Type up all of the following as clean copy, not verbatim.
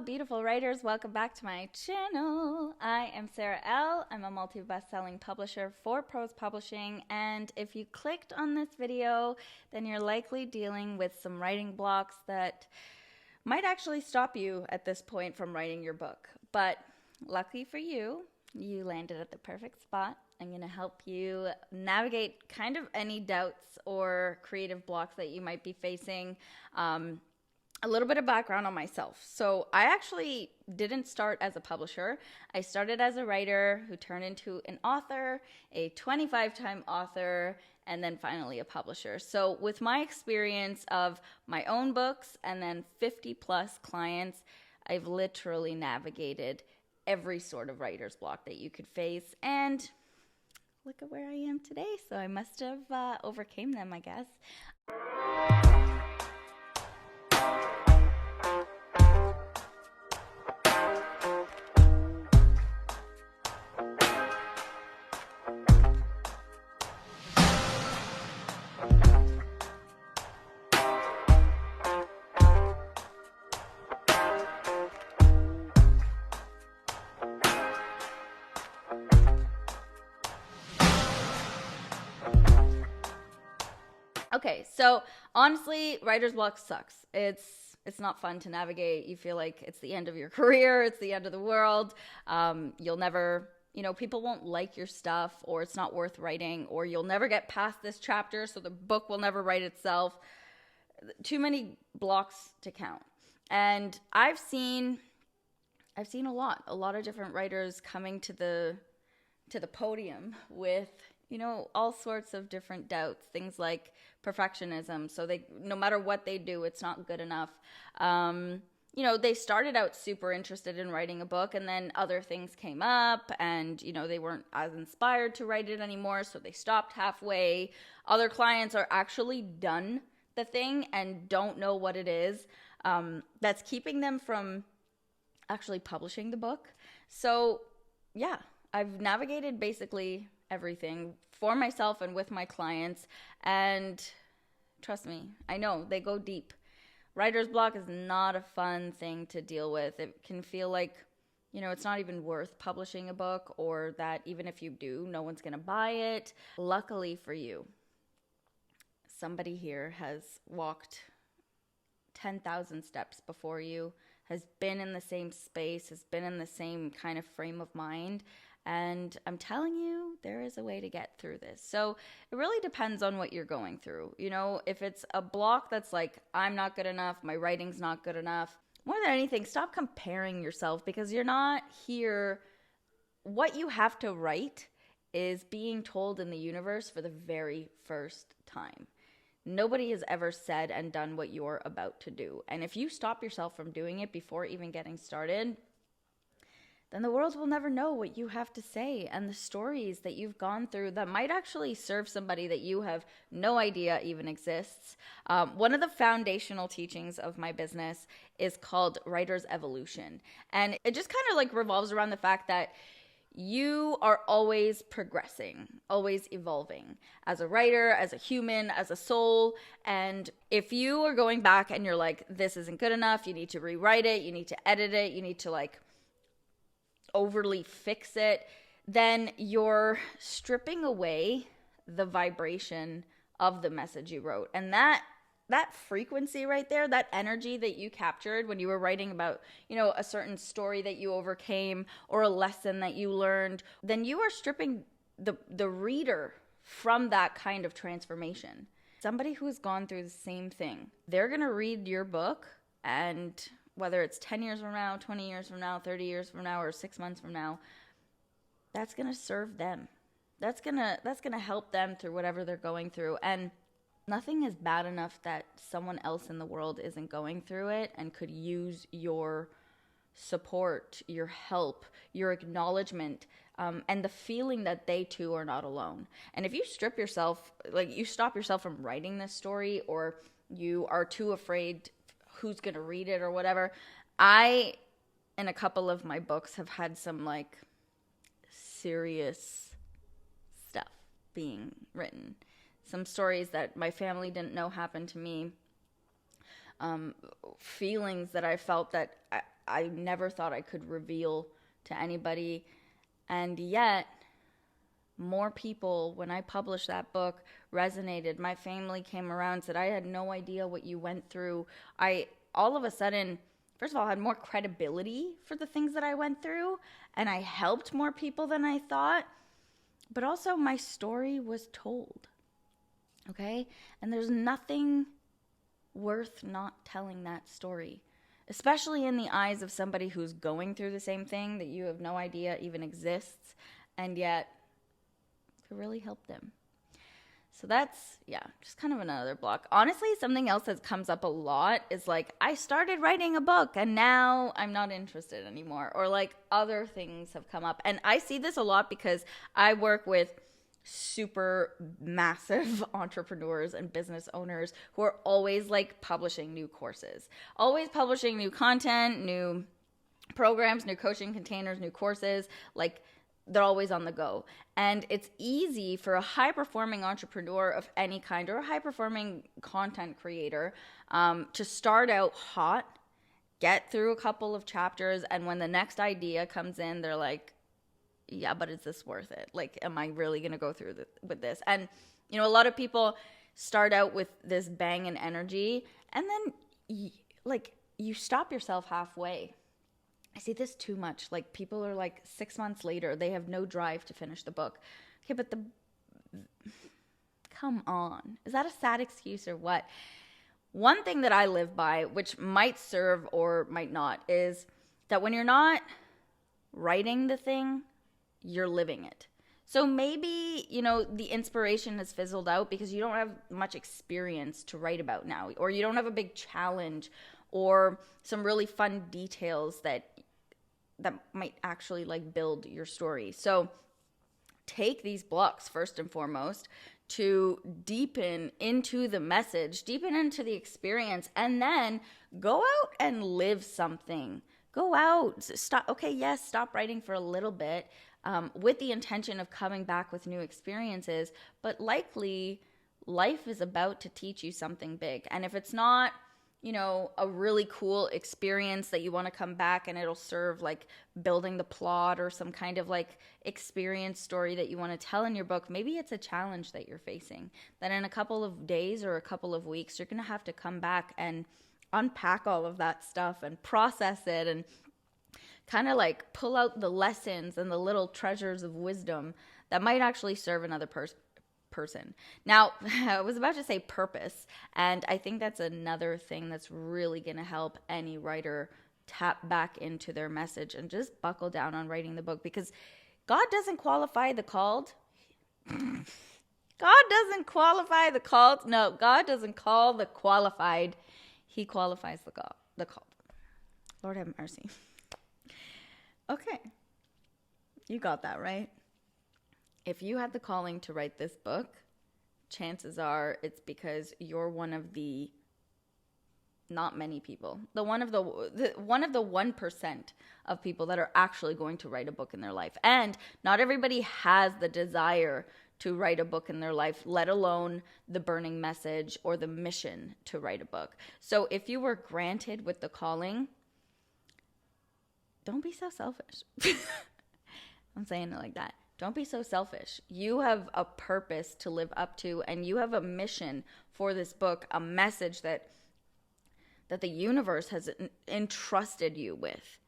beautiful writers. Welcome back to my channel. I am Sarah L. I'm a multi-bestselling publisher for prose publishing, and if you clicked on this video, then you're likely dealing with some writing blocks that might actually stop you at this point from writing your book. But lucky for you, you landed at the perfect spot. I'm going to help you navigate kind of any doubts or creative blocks that you might be facing. A little bit of background on myself. So I actually didn't start as a publisher. I started as a writer who turned into an author, a 25-time author, and then finally a publisher. So with my experience of my own books and then 50 plus clients, I've literally navigated every sort of writer's block that you could face, and look at where I am today. So I must have overcame them, I guess. Okay, so honestly, writer's block sucks. It's not fun to navigate. You feel like it's the end of your career. It's the end of the world. You'll never, people won't like your stuff, or it's not worth writing, or you'll never get past this chapter, so the book will never write itself. Too many blocks to count. And I've seen a lot of different writers coming to the podium with all sorts of different doubts, things like perfectionism. So no matter what they do, it's not good enough. They started out super interested in writing a book, and then other things came up, and, they weren't as inspired to write it anymore, so they stopped halfway. Other clients are actually done the thing and don't know what it is that's keeping them from actually publishing the book. So, yeah, I've navigated basically everything for myself and with my clients, and trust me, I know they go deep. Writer's block is not a fun thing to deal with. It can feel like it's not even worth publishing a book, or that even if you do, no one's gonna buy it. Luckily for you, somebody here has walked 10,000 steps before you, has been in the same space, has been in the same kind of frame of mind. And I'm telling you, there is a way to get through this. So it really depends on what you're going through. If it's a block that's like, I'm not good enough, my writing's not good enough, more than anything, stop comparing yourself, because you're not here. What you have to write is being told in the universe for the very first time. Nobody has ever said and done what you're about to do. And if you stop yourself from doing it before even getting started, then the world will never know what you have to say and the stories that you've gone through that might actually serve somebody that you have no idea even exists. One of the foundational teachings of my business is called Writer's Evolution. And it just kind of like revolves around the fact that you are always progressing, always evolving as a writer, as a human, as a soul. And if you are going back and you're like, this isn't good enough, you need to rewrite it, you need to edit it, you need to overly fix it, then you're stripping away the vibration of the message you wrote. And that frequency right there, that energy that you captured when you were writing about, a certain story that you overcame or a lesson that you learned, then you are stripping the reader from that kind of transformation. Somebody who has gone through the same thing, they're going to read your book, and whether it's 10 years from now, 20 years from now, 30 years from now, or 6 months from now, that's going to serve them. That's going to help them through whatever they're going through. And nothing is bad enough that someone else in the world isn't going through it and could use your support, your help, your acknowledgement, and the feeling that they too are not alone. And if you strip yourself, you stop yourself from writing this story, or you are too afraid who's going to read it or whatever. I, in a couple of my books, have had some serious stuff being written. Some stories that my family didn't know happened to me. Feelings that I felt that I never thought I could reveal to anybody. And yet, more people, when I published that book, resonated. My family came around and said, I had no idea what you went through. I all of a sudden, first of all, had more credibility for the things that I went through, and I helped more people than I thought. But also, my story was told. Okay? And there's nothing worth not telling that story, especially in the eyes of somebody who's going through the same thing that you have no idea even exists, and yet could really help them. So that's, just kind of another block. Honestly, something else that comes up a lot is like, I started writing a book and now I'm not interested anymore. Or like other things have come up. And I see this a lot because I work with super massive entrepreneurs and business owners who are always like publishing new courses, always publishing new content, new programs, new coaching containers, new courses. Like, they're always on the go. And it's easy for a high-performing entrepreneur of any kind or a high-performing content creator to start out hot, get through a couple of chapters, and when the next idea comes in, they're like, yeah, but is this worth it? Like, am I really going to go through with this? And, a lot of people start out with this bang and energy, and then, you stop yourself halfway. I see this too much. Like, people are like 6 months later, they have no drive to finish the book. Okay, but come on. Is that a sad excuse or what? One thing that I live by, which might serve or might not, is that when you're not writing the thing, you're living it. So maybe, the inspiration has fizzled out because you don't have much experience to write about now, or you don't have a big challenge or some really fun details that might actually like build your story. So take these blocks first and foremost to deepen into the message, deepen into the experience, and then go out and live something. Go out, stop writing for a little bit with the intention of coming back with new experiences, but likely life is about to teach you something big. And if it's not a really cool experience that you want to come back and it'll serve like building the plot or some kind of like experience story that you want to tell in your book, maybe it's a challenge that you're facing, that in a couple of days or a couple of weeks, you're going to have to come back and unpack all of that stuff and process it and kind of like pull out the lessons and the little treasures of wisdom that might actually serve another person. Now, I was about to say purpose, and I think that's another thing that's really going to help any writer tap back into their message and just buckle down on writing the book, because God doesn't qualify the called. God doesn't qualify the called. No, God doesn't call the qualified. He qualifies the called. Lord have mercy. Okay. You got that, right? If you had the calling to write this book, chances are it's because you're one of the not many people, one of the 1% of people that are actually going to write a book in their life. And not everybody has the desire to write a book in their life, let alone the burning message or the mission to write a book. So if you were granted with the calling, don't be so selfish. I'm saying it like that. Don't be so selfish. You have a purpose to live up to, and you have a mission for this book, a message that the universe has entrusted you with.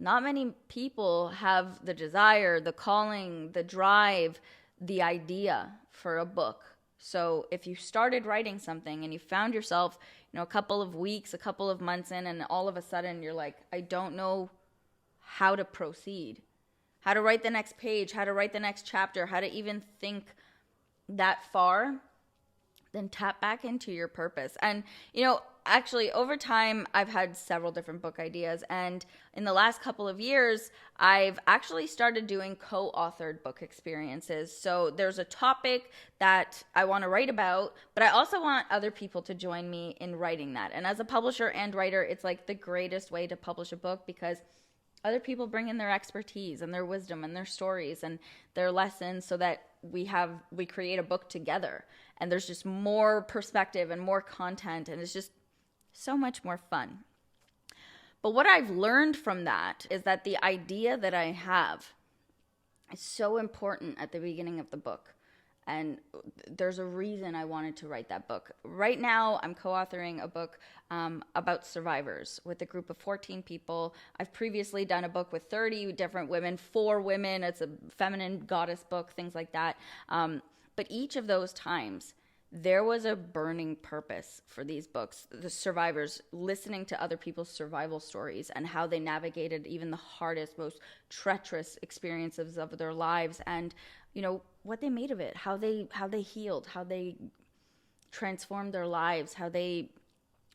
Not many people have the desire, the calling, the drive, the idea for a book. So if you started writing something and you found yourself, a couple of weeks, a couple of months in, and all of a sudden you're like, I don't know how to proceed, how to write the next page, how to write the next chapter, how to even think that far, then tap back into your purpose. And, actually over time, I've had several different book ideas. And in the last couple of years, I've actually started doing co-authored book experiences. So there's a topic that I want to write about, but I also want other people to join me in writing that. And as a publisher and writer, it's like the greatest way to publish a book, because other people bring in their expertise and their wisdom and their stories and their lessons so that we create a book together. And there's just more perspective and more content, and it's just so much more fun. But what I've learned from that is that the idea that I have is so important at the beginning of the book. And there's a reason I wanted to write that book. Right now, I'm co-authoring a book about survivors with a group of 14 people. I've previously done a book with 30 different women, 4 women. It's a feminine goddess book, things like that. But each of those times, there was a burning purpose for these books. The survivors, listening to other people's survival stories and how they navigated even the hardest, most treacherous experiences of their lives, and what they made of it, how they healed, how they transformed their lives, how they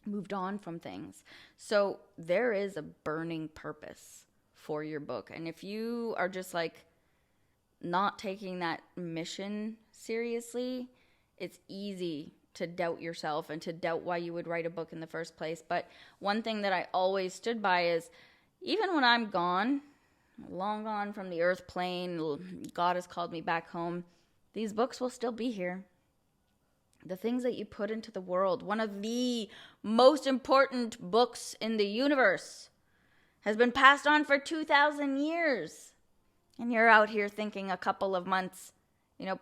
moved on from things. So there is a burning purpose for your book. And if you are just like not taking that mission seriously, it's easy to doubt yourself and to doubt why you would write a book in the first place. But one thing that I always stood by is, even when I'm gone, long gone from the earth plane, God has called me back home, these books will still be here. The things that you put into the world, one of the most important books in the universe, has been passed on for 2,000 years. And you're out here thinking a couple of months,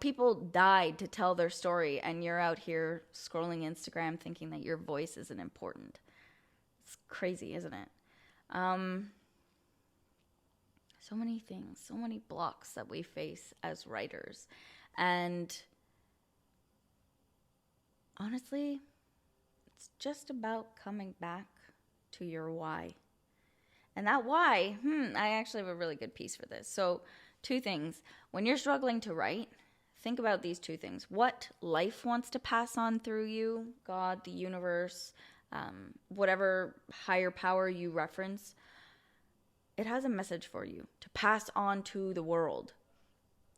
people died to tell their story, and you're out here scrolling Instagram thinking that your voice isn't important. It's crazy, isn't it? So many things, so many blocks that we face as writers. And honestly, it's just about coming back to your why. And that why, I actually have a really good piece for this. So 2 things. When you're struggling to write, think about these 2 things. What life wants to pass on through you, God, the universe, whatever higher power you reference, it has a message for you to pass on to the world.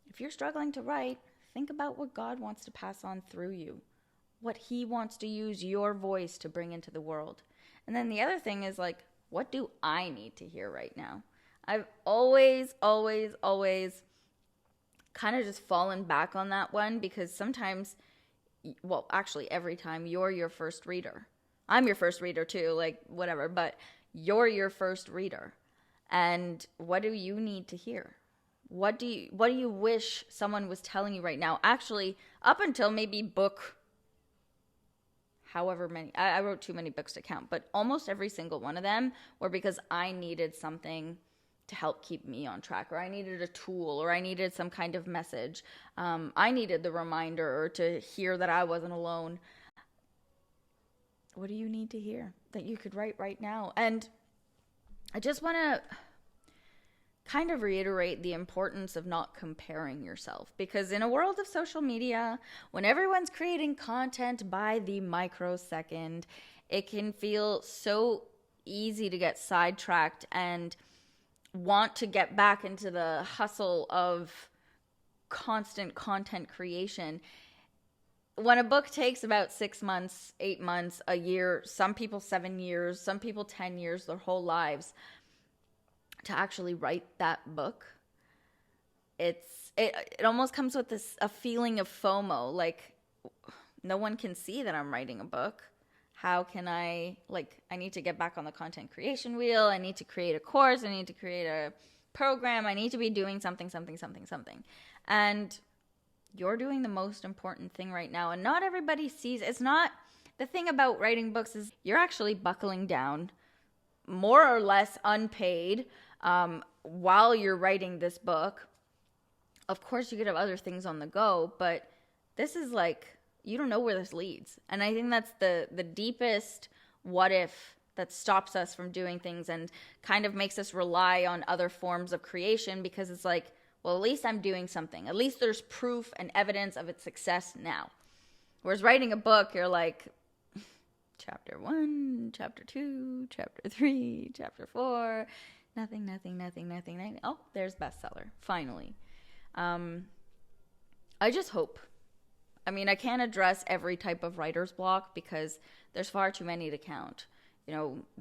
If you're struggling to write, think about what God wants to pass on through you, what he wants to use your voice to bring into the world. And then the other thing is like, what do I need to hear right now? I've always kind of just fallen back on that one, because sometimes, well, actually every time, you're your first reader. I'm your first reader too, like whatever, but you're your first reader. And what do you need to hear? What do you wish someone was telling you right now? Actually, up until maybe book however many, I wrote too many books to count, but almost every single one of them were because I needed something to help keep me on track, or I needed a tool, or I needed some kind of message. I needed the reminder, or to hear that I wasn't alone. What do you need to hear that you could write right now? And I just want to kind of reiterate the importance of not comparing yourself, because in a world of social media, when everyone's creating content by the microsecond, it can feel so easy to get sidetracked and want to get back into the hustle of constant content creation. When a book takes about 6 months, 8 months, a year, some people 7 years, some people 10 years, their whole lives, to actually write that book, it almost comes with a feeling of FOMO, like no one can see that I'm writing a book. How can I need to get back on the content creation wheel. I need to create a course. I need to create a program. I need to be doing something. And you're doing the most important thing right now. And not everybody sees. It's not, the thing about writing books is you're actually buckling down, more or less unpaid, while you're writing this book. Of course, you could have other things on the go, but this is like, you don't know where this leads. And I think that's the deepest what if that stops us from doing things and kind of makes us rely on other forms of creation, because it's like, well, at least I'm doing something. At least there's proof and evidence of its success now. Whereas writing a book, you're like, chapter 1, chapter 2, chapter 3, chapter 4, nothing. Oh, there's bestseller, finally. I just hope. I mean, I can't address every type of writer's block because there's far too many to count.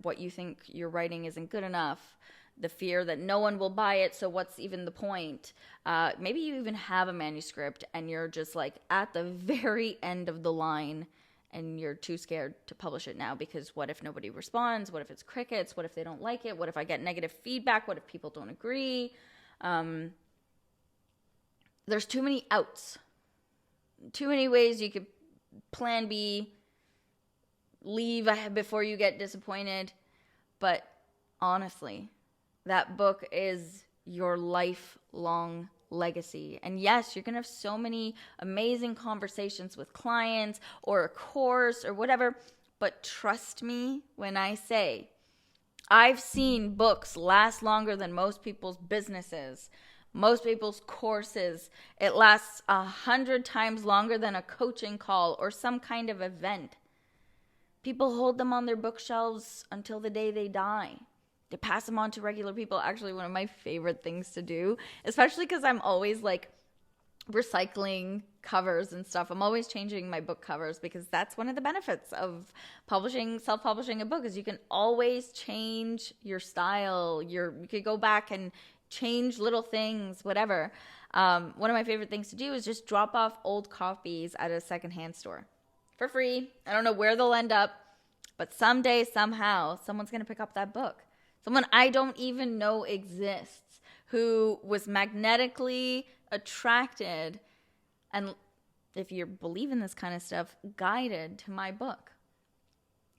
What you think you're writing isn't good enough, the fear that no one will buy it, so what's even the point? Maybe you even have a manuscript and you're just like at the very end of the line and you're too scared to publish it now because what if nobody responds? What if it's crickets? What if they don't like it? What if I get negative feedback? What if people don't agree? There's too many outs. Too many ways you could plan B, leave before you get disappointed. But honestly, that book is your lifelong legacy. And yes, you're going to have so many amazing conversations with clients or a course or whatever. But trust me when I say, I've seen books last longer than most people's businesses, most people's courses. It lasts 100 times longer than a coaching call or some kind of event. People hold them on their bookshelves until the day they die. They pass them on to regular people. Actually, one of my favorite things to do, especially because I'm always like recycling covers and stuff. I'm always changing my book covers because that's one of the benefits of self-publishing a book is you can always change your style. You could go back and change little things, whatever. One of my favorite things to do is just drop off old copies at a secondhand store for free. I don't know where they'll end up, but someday, somehow, someone's going to pick up that book. Someone I don't even know exists who was magnetically attracted and, if you believe in this kind of stuff, guided to my book.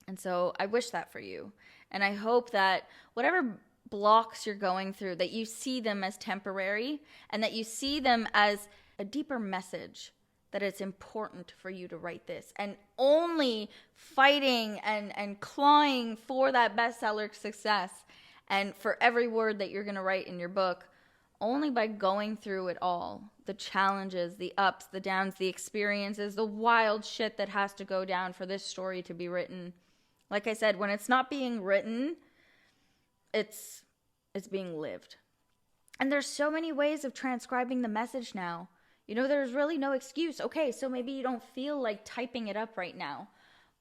And so I wish that for you. And I hope that whatever blocks you're going through, that you see them as temporary and that you see them as a deeper message that it's important for you to write this. And only fighting and clawing for that bestseller success and for every word that you're going to write in your book, only by going through it all, the challenges, the ups, the downs, the experiences, the wild shit that has to go down for this story to be written. Like I said, when it's not being written, it's being lived. And there's so many ways of transcribing the message now. You know, there's really no excuse. Okay, so maybe you don't feel like typing it up right now.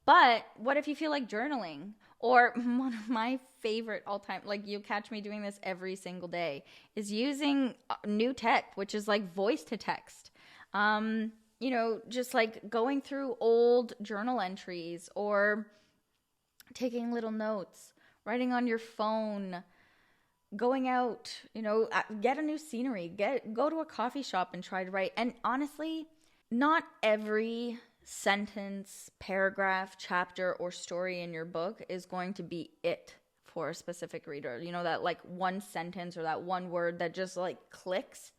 But what if you feel like journaling? Or one of my favorite all-time, like you'll catch me doing this every single day, is using new tech, which is like voice to text. Just like going through old journal entries or taking little notes, writing on your phone, going out, get a new scenery, go to a coffee shop and try to write. And honestly, not every sentence, paragraph, chapter, or story in your book is going to be it for a specific reader. You know, that like one sentence or that one word that just like clicks.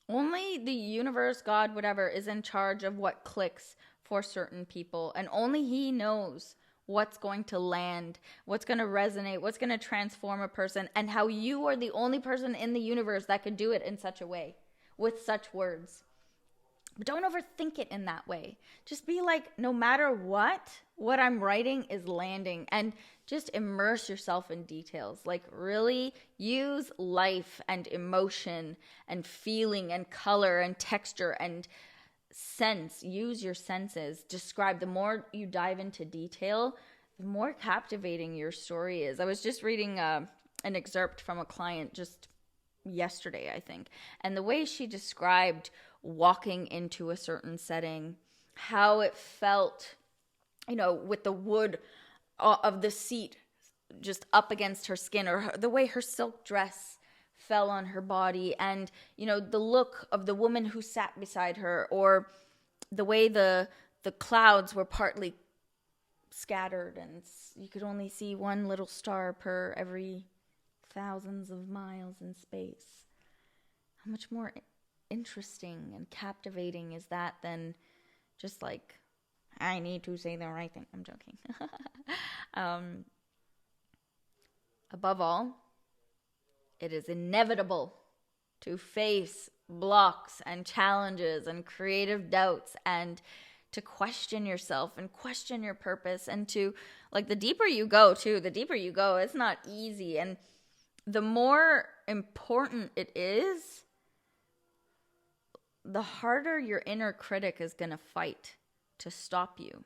Only the universe, God, whatever, is in charge of what clicks for certain people. And only He knows what's going to land, what's going to resonate, what's going to transform a person, and how you are the only person in the universe that could do it in such a way, with such words. But don't overthink it in that way. Just be like, no matter what I'm writing is landing, and just immerse yourself in details. Like really use life and emotion and feeling and color and texture and sense. Use your senses. Describe. The more you dive into detail, the more captivating your story is. I was just reading an excerpt from a client just yesterday, I think, and the way she described walking into a certain setting, how it felt, with the wood of the seat just up against her skin, or the way her silk dress fell on her body, and the look of the woman who sat beside her, or the way the clouds were partly scattered and you could only see one little star per every thousands of miles in space. How much more interesting and captivating is that than just like, I need to say the right thing. I'm joking. Above all, it is inevitable to face blocks and challenges and creative doubts, and to question yourself and question your purpose, and to, like, the deeper you go, it's not easy. And the more important it is, the harder your inner critic is going to fight to stop you.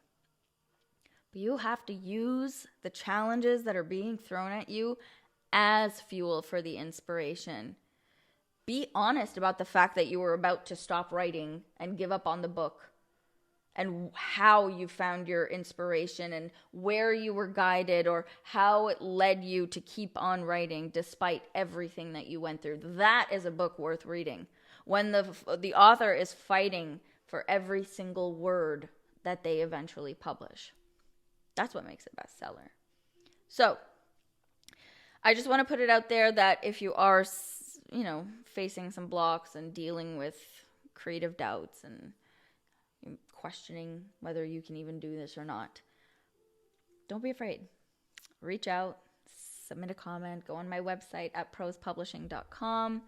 But you have to use the challenges that are being thrown at you as fuel for the inspiration. Be honest about the fact that you were about to stop writing and give up on the book. and how you found your inspiration and where you were guided or how it led you to keep on writing despite everything that you went through. That is a book worth reading. When the author is fighting for every single word that they eventually publish. That's what makes it a bestseller. So, I just want to put it out there that if you are, facing some blocks and dealing with creative doubts and questioning whether you can even do this or not, don't be afraid. Reach out, submit a comment, go on my website at prosepublishing.com,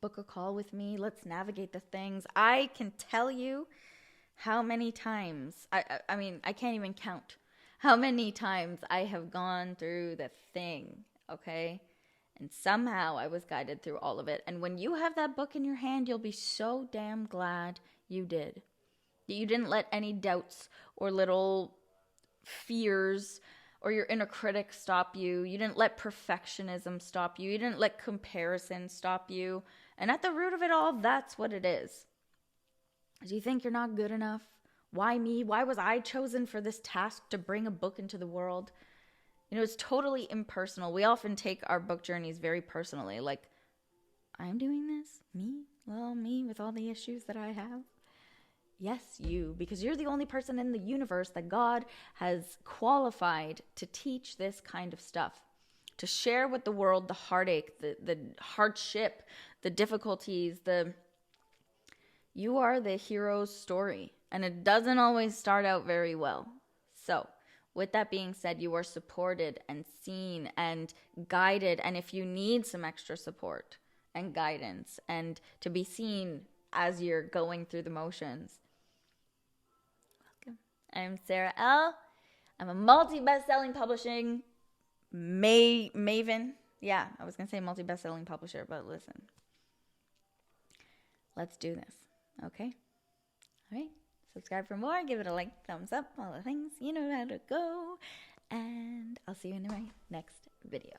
book a call with me. Let's navigate the things. I can tell you how many times, I can't even count how many times I have gone through the thing, okay? And somehow I was guided through all of it. And when you have that book in your hand, you'll be so damn glad you did. That you didn't let any doubts or little fears or your inner critic stop you. You didn't let perfectionism stop you. You didn't let comparison stop you. And at the root of it all, that's what it is. Do you think you're not good enough? Why me? Why was I chosen for this task to bring a book into the world? It's totally impersonal. We often take our book journeys very personally. Like, I'm doing this? Me? Well, me with all the issues that I have? Yes, you. Because you're the only person in the universe that God has qualified to teach this kind of stuff. To share with the world the heartache, the hardship, the difficulties, you are the hero's story. And it doesn't always start out very well. So, with that being said, you are supported and seen and guided. And if you need some extra support and guidance and to be seen as you're going through the motions, welcome. I'm Sarah L. I'm a multi-bestselling publishing maven. Yeah, I was going to say multi-bestselling publisher, but listen. Let's do this. Okay? All right? Subscribe for more. Give it a like, thumbs up, all the things. You know how to go. And I'll see you in my next video.